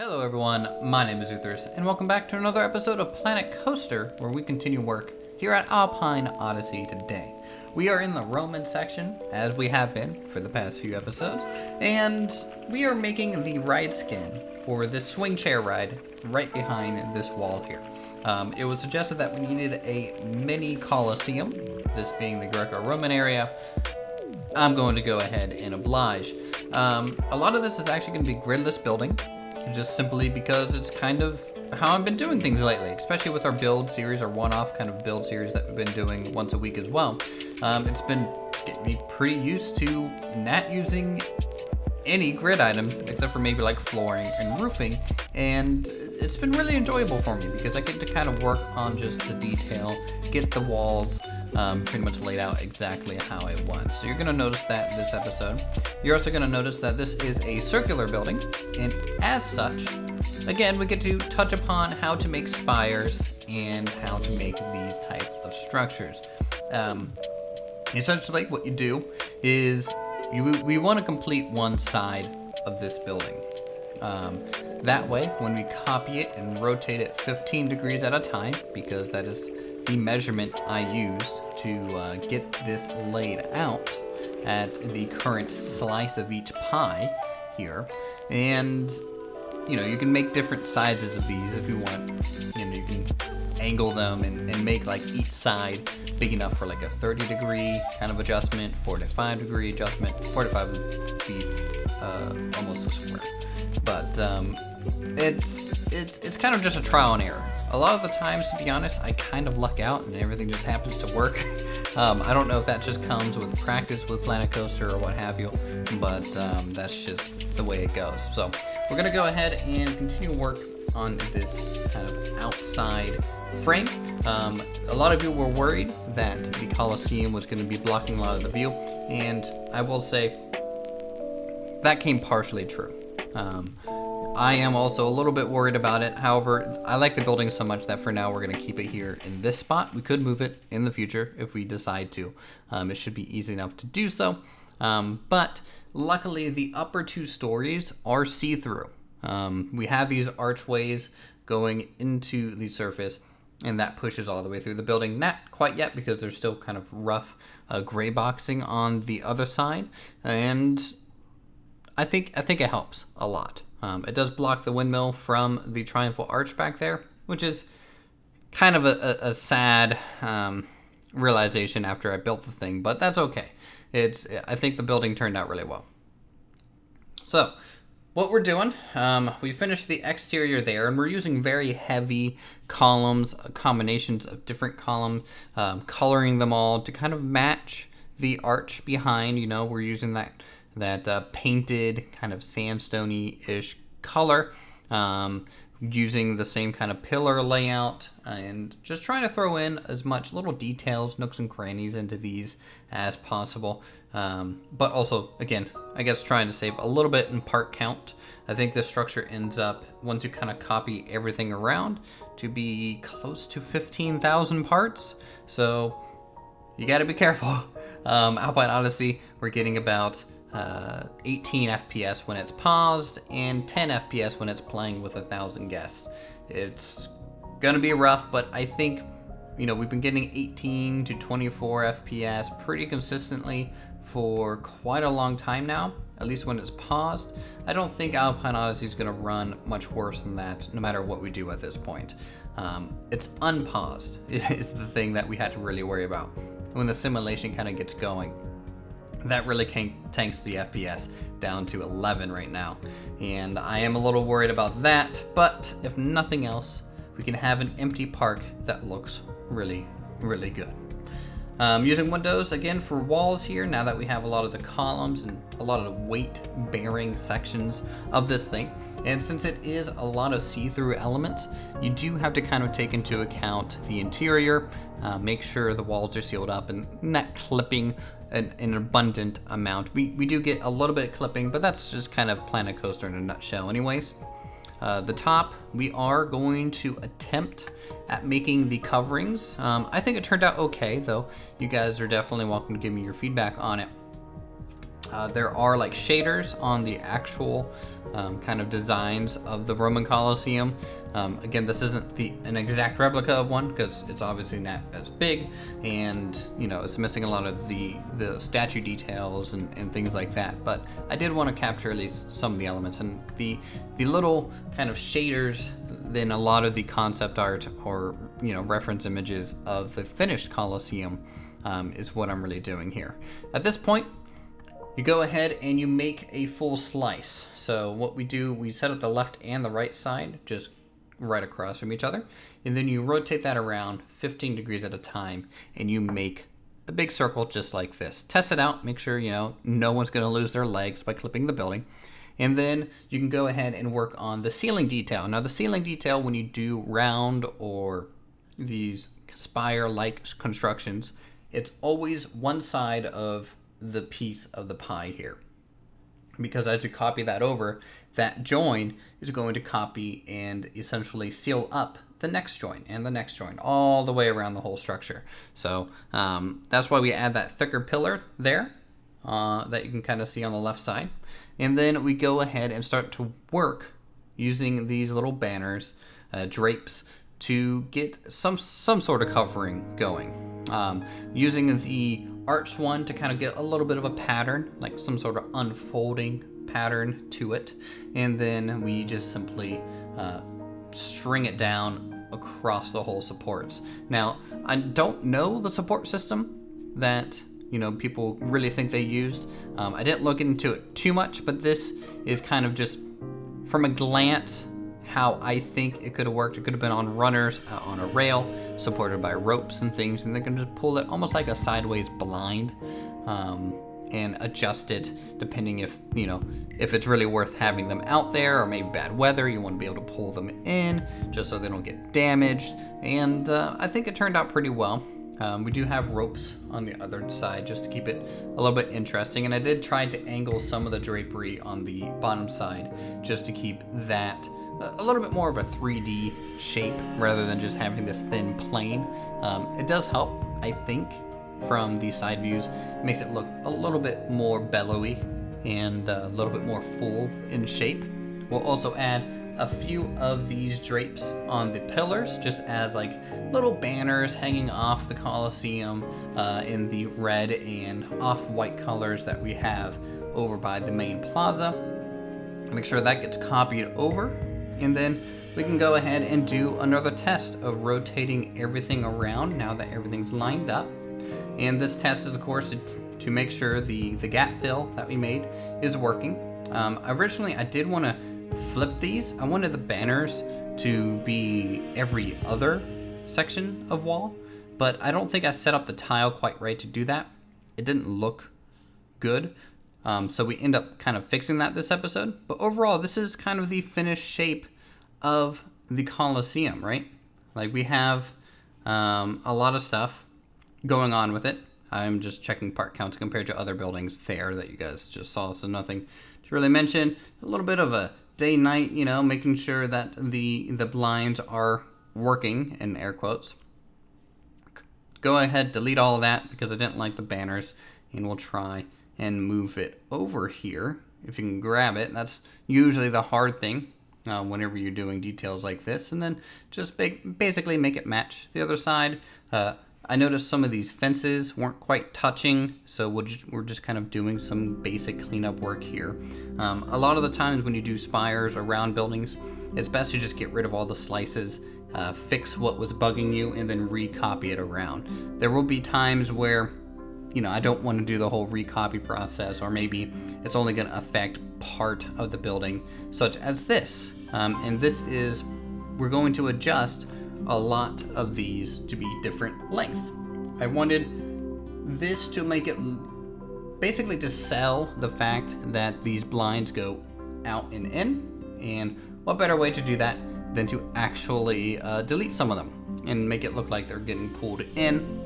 Hello everyone, my name is Uthris, and welcome back to another episode of Planet Coaster, where we continue work here at Alpine Odyssey today. We are in the Roman section, as we have been for the past few episodes, and we are making the ride skin for this swing chair ride right behind this wall here. It was suggested that we needed a mini Colosseum, this being the Greco-Roman area. I'm going to go ahead and oblige. A lot of this is actually going to be gridless building, just simply because it's kind of how I've been doing things lately, especially with our build series, our one-off kind of build series that we've been doing once a week as well. It's been getting me pretty used to not using any grid items except for maybe like flooring and roofing, and it's been really enjoyable for me because I get to kind of work on just the detail, get the walls pretty much laid out exactly how I want. So you're going to notice that in this episode. You're also going to notice that this is a circular building, and as such, again, we get to touch upon how to make spires and how to make these type of structures. Essentially, what you do is we want to complete one side of this building. That way, when we copy it and rotate it 15 degrees at a time, because that is the measurement I used to get this laid out at the current slice of each pie here. And, you know, you can make different sizes of these if you want. You know, you can angle them and make like each side big enough for like a 30-degree kind of adjustment, 45-degree adjustment. 45 would be almost a square. But it's kind of just a trial and error. A lot of the times, to be honest, I kind of luck out and everything just happens to work. I don't know if that just comes with practice with Planet Coaster or what have you, but that's just the way it goes. So we're going to go ahead and continue work on this kind of outside frame. A lot of you were worried that the Colosseum was going to be blocking a lot of the view, and I will say that came partially true. I am also a little bit worried about it. However, I like the building so much that for now we're going to keep it here in this spot. We could move it in the future if we decide to. It should be easy enough to do so. But luckily, the upper two stories are see-through. We have these archways going into the surface, and that pushes all the way through the building. Not quite yet, because there's still kind of rough gray boxing on the other side, and I think it helps a lot. It does block the windmill from the triumphal arch back there, which is kind of a sad realization after I built the thing, but that's okay. I think the building turned out really well. So what we're doing, we finished the exterior there, and we're using very heavy columns, combinations of different columns, coloring them all to kind of match the arch behind. You know, we're using that painted kind of sandstone-ish color, using the same kind of pillar layout, and just trying to throw in as much little details, nooks and crannies into these as possible. But also, again, I guess trying to save a little bit in part count. I think this structure ends up, once you kind of copy everything around, to be close to 15,000 parts. So you got to be careful. Alpine Odyssey, we're getting about 18 FPS when it's paused and 10 FPS when it's playing with 1,000 guests. It's gonna be rough, but I think, you know, we've been getting 18 to 24 FPS pretty consistently for quite a long time now, at least when it's paused. I don't think Alpine Odyssey is gonna run much worse than that, no matter what we do at this point. It's unpaused is the thing that we had to really worry about. When the simulation kind of gets going, that really tanks the FPS down to 11 right now. And I am a little worried about that, but if nothing else, we can have an empty park that looks really, really good. Using windows, again, for walls here, now that we have a lot of the columns and a lot of the weight-bearing sections of this thing. And since it is a lot of see-through elements, you do have to kind of take into account the interior, make sure the walls are sealed up and not clipping an abundant amount. We do get a little bit of clipping, but that's just kind of Planet Coaster in a nutshell anyways. The top, we are going to attempt at making the coverings. I think it turned out okay, though. You guys are definitely welcome to give me your feedback on it. There are like shaders on the actual kind of designs of the Roman Colosseum. Again, this isn't an exact replica of one because it's obviously not as big, and it's missing a lot of the statue details and things like that. But I did want to capture at least some of the elements, and the little kind of shaders, then a lot of the concept art or reference images of the finished Colosseum is what I'm really doing here. At this point, you go ahead and you make a full slice. So what we do, we set up the left and the right side just right across from each other, and then you rotate that around 15 degrees at a time, and you make a big circle just like this. Test it out, make sure no one's going to lose their legs by clipping the building. And then you can go ahead and work on the ceiling detail. Now the ceiling detail, when you do round or these spire-like constructions, it's always one side of the piece of the pie here, because as you copy that over, that join is going to copy and essentially seal up the next joint and the next joint all the way around the whole structure. So that's why we add that thicker pillar there that you can kind of see on the left side, and then we go ahead and start to work using these little banners, drapes, to get some sort of covering going. Using the arched one to kind of get a little bit of a pattern, like some sort of unfolding pattern to it, and then we just simply string it down across the whole supports. Now, I don't know the support system that people really think they used. I didn't look into it too much, but this is kind of just from a glance how I think it could have worked. It could have been on runners on a rail, supported by ropes and things, and they can just pull it almost like a sideways blind, and adjust it depending if it's really worth having them out there, or maybe bad weather, you want to be able to pull them in just so they don't get damaged. And I think it turned out pretty well. We do have ropes on the other side just to keep it a little bit interesting, and I did try to angle some of the drapery on the bottom side just to keep that a little bit more of a 3D shape rather than just having this thin plane. It does help, I think, from the side views. It makes it look a little bit more bellowy and a little bit more full in shape. We'll also add a few of these drapes on the pillars just as like little banners hanging off the Colosseum in the red and off-white colors that we have over by the main plaza. Make sure that gets copied over, and then we can go ahead and do another test of rotating everything around now that everything's lined up. And this test is, of course, to make sure the gap fill that we made is working. Originally, I did want to flip these. I wanted the banners to be every other section of wall, but I don't think I set up the tile quite right to do that. It didn't look good. So we end up kind of fixing that this episode. But overall, this is kind of the finished shape of the Colosseum, right? Like, we have a lot of stuff going on with it. I'm just checking part counts compared to other buildings there that you guys just saw, so nothing to really mention. A little bit of a day-night, making sure that the blinds are working, in air quotes. Go ahead, delete all of that because I didn't like the banners, and we'll try and move it over here. If you can grab it, that's usually the hard thing whenever you're doing details like this, and then just basically make it match the other side. I noticed some of these fences weren't quite touching, so we're just kind of doing some basic cleanup work here. A lot of the times when you do spires or round buildings, it's best to just get rid of all the slices, fix what was bugging you, and then recopy it around. There will be times where I don't want to do the whole recopy process, or maybe it's only going to affect part of the building, such as this. And this is, we're going to adjust a lot of these to be different lengths. I wanted this to make it basically to sell the fact that these blinds go out and in, and what better way to do that than to actually delete some of them and make it look like they're getting pulled in.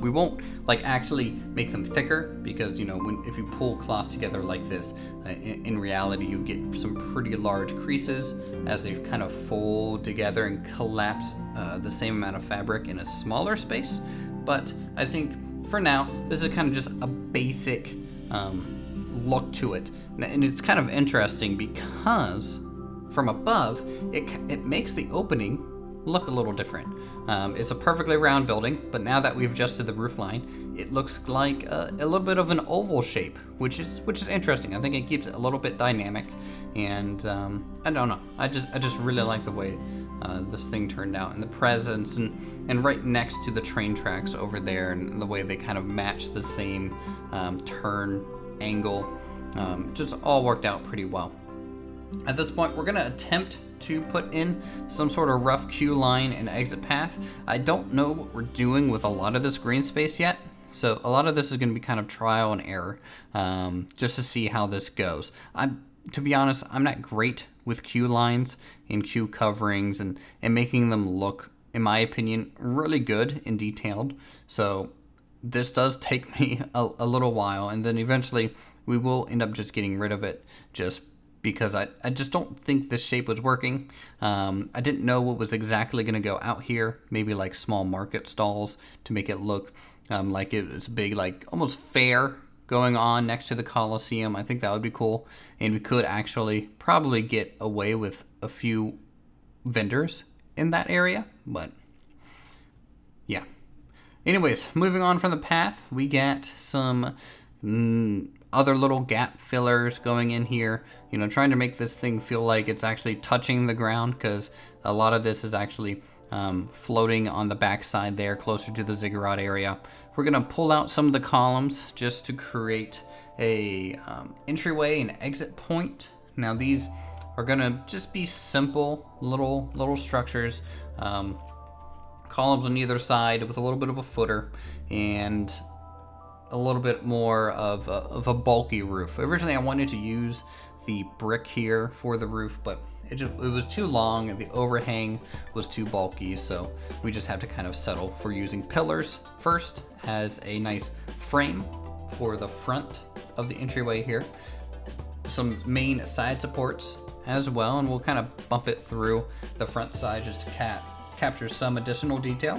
We won't actually make them thicker because if you pull cloth together like this, in reality you get some pretty large creases as they kind of fold together and collapse the same amount of fabric in a smaller space. But I think for now this is kind of just a basic look to it. And it's kind of interesting because from above, it makes the opening look a little different. It's a perfectly round building, but now that we've adjusted the roof line, it looks like a little bit of an oval shape, which is interesting. I think it keeps it a little bit dynamic, and I don't know. I just really like the way this thing turned out, and the presence, and right next to the train tracks over there, and the way they kind of match the same turn angle. Just all worked out pretty well. At this point, we're gonna attempt to put in some sort of rough queue line and exit path. I don't know what we're doing with a lot of this green space yet, so a lot of this is going to be kind of trial and error, just to see how this goes. To be honest, I'm not great with queue lines and queue coverings and making them look, in my opinion, really good and detailed. So this does take me a little while, and then eventually we will end up just getting rid of it, just because I just don't think this shape was working. I didn't know what was exactly going to go out here. Maybe like small market stalls to make it look like it was a big, like almost fair going on next to the Colosseum. I think that would be cool. And we could actually probably get away with a few vendors in that area. But yeah. Anyways, moving on from the path, we get some other little gap fillers going in here, trying to make this thing feel like it's actually touching the ground, because a lot of this is actually floating on the backside there, closer to the ziggurat area. We're gonna pull out some of the columns just to create a entryway and exit point. Now these are gonna just be simple little structures, columns on either side with a little bit of a footer and a little bit more of a bulky roof. Originally, I wanted to use the brick here for the roof, but it was too long and the overhang was too bulky, so we just have to kind of settle for using pillars first as a nice frame for the front of the entryway here. Some main side supports as well, and we'll kind of bump it through the front side just to capture some additional detail.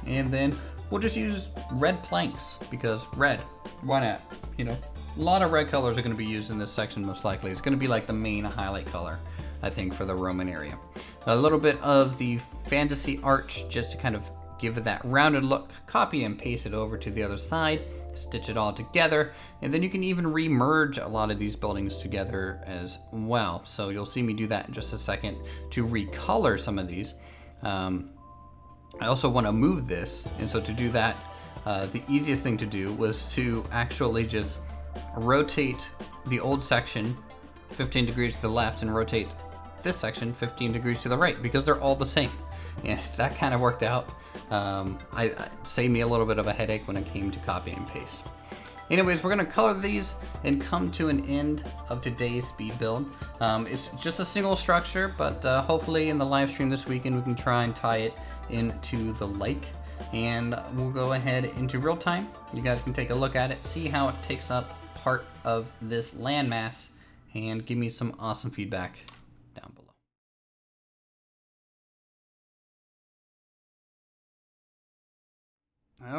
And then we'll just use red planks, because red, why not? A lot of red colors are going to be used in this section most likely. It's going to be like the main highlight color, I think, for the Roman area. A little bit of the fantasy arch just to kind of give it that rounded look. Copy and paste it over to the other side, stitch it all together, and then you can even re-merge a lot of these buildings together as well. So you'll see me do that in just a second to recolor some of these. I also want to move this, and so to do that, the easiest thing to do was to actually just rotate the old section 15 degrees to the left and rotate this section 15 degrees to the right, because they're all the same. And that kind of worked out. I saved me a little bit of a headache when it came to copy and paste. Anyways, we're going to color these and come to an end of today's speed build. It's just a single structure, but hopefully in the live stream this weekend we can try and tie it into the lake. And we'll go ahead into real time. You guys can take a look at it, see how it takes up part of this landmass, and give me some awesome feedback down below.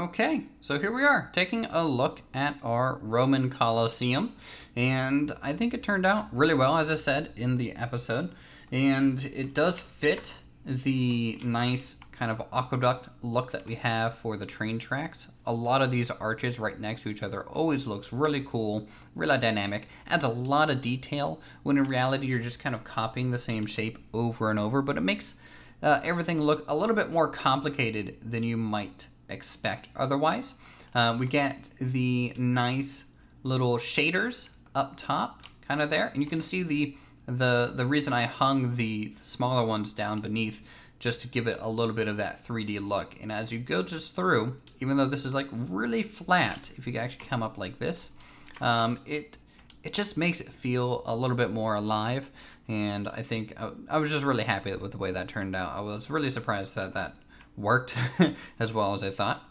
Okay, so here we are, taking a look at our Roman Colosseum, and I think it turned out really well, as I said in the episode, and it does fit the nice kind of aqueduct look that we have for the train tracks. A lot of these arches right next to each other always looks really cool, really dynamic, adds a lot of detail, when in reality you're just kind of copying the same shape over and over, but it makes everything look a little bit more complicated than you might expect otherwise. We get the nice little shaders up top kind of there, and you can see the reason I hung the smaller ones down beneath, just to give it a little bit of that 3D look. And as you go just through, even though this is like really flat, if you actually come up like this, it just makes it feel a little bit more alive. And I think I was just really happy with the way that turned out. I was really surprised that worked as well as I thought.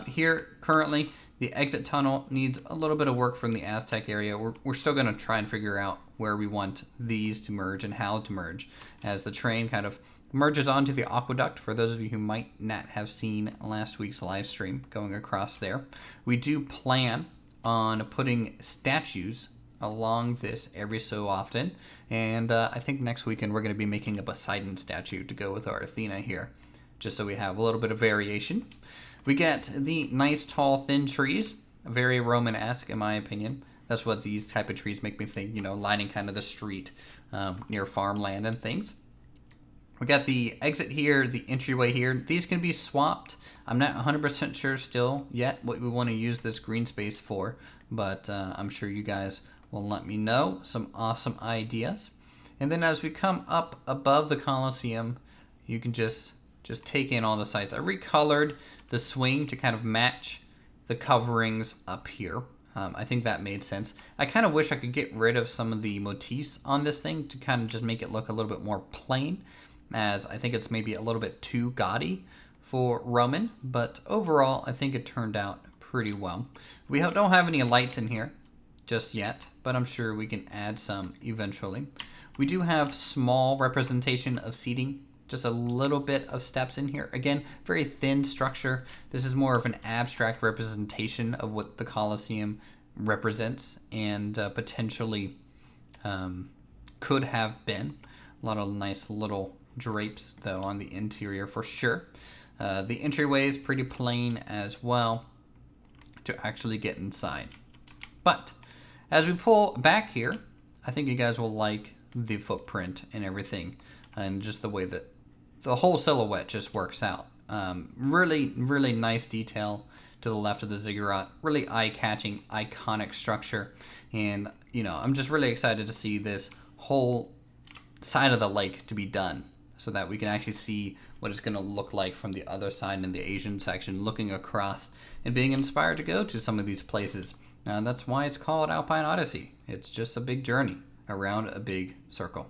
Here currently the exit tunnel needs a little bit of work from the Aztec area. We're still going to try and figure out where we want these to merge and how to merge, as the train kind of merges onto the aqueduct. For those of you who might not have seen last week's live stream going across there, we do plan on putting statues along this every so often, and I think next weekend we're going to be making a Poseidon statue to go with our Athena here, just so we have a little bit of variation. We get the nice tall thin trees, very Roman-esque in my opinion. That's what these type of trees make me think, lining kind of the street near farmland and things. We got the exit here, the entryway here. These can be swapped. I'm not 100% sure still yet what we want to use this green space for, but I'm sure you guys will let me know some awesome ideas. And then as we come up above the Colosseum, you can just take in all the sights. I recolored the swing to kind of match the coverings up here. I think that made sense. I kind of wish I could get rid of some of the motifs on this thing to kind of just make it look a little bit more plain, as I think it's maybe a little bit too gaudy for Roman, but overall I think it turned out pretty well. We don't have any lights in here just yet, but I'm sure we can add some eventually. We do have small representation of seating, just a little bit of steps in here. Again, very thin structure. This is more of an abstract representation of what the Colosseum represents and potentially could have been. A lot of nice little drapes though on the interior for sure. The entryway is pretty plain as well to actually get inside. But as we pull back here, I think you guys will like the footprint and everything, and just the way that the whole silhouette just works out. Really, really nice detail to the left of the ziggurat. Really eye-catching, iconic structure. And, I'm just really excited to see this whole side of the lake to be done, so that we can actually see what it's going to look like from the other side in the Asian section, looking across and being inspired to go to some of these places. That's why it's called Alpine Odyssey. It's just a big journey around a big circle.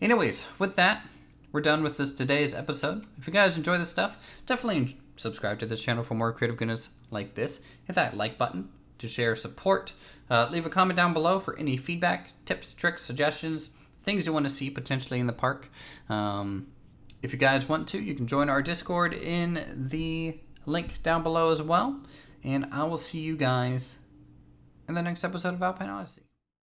Anyways, with that, we're done with today's episode. If you guys enjoy this stuff, definitely subscribe to this channel for more creative goodness like this. Hit that like button to share support. Leave a comment down below for any feedback, tips, tricks, suggestions, things you want to see potentially in the park. If you guys want to, you can join our Discord in the link down below as well. And I will see you guys in the next episode of Alpine Odyssey.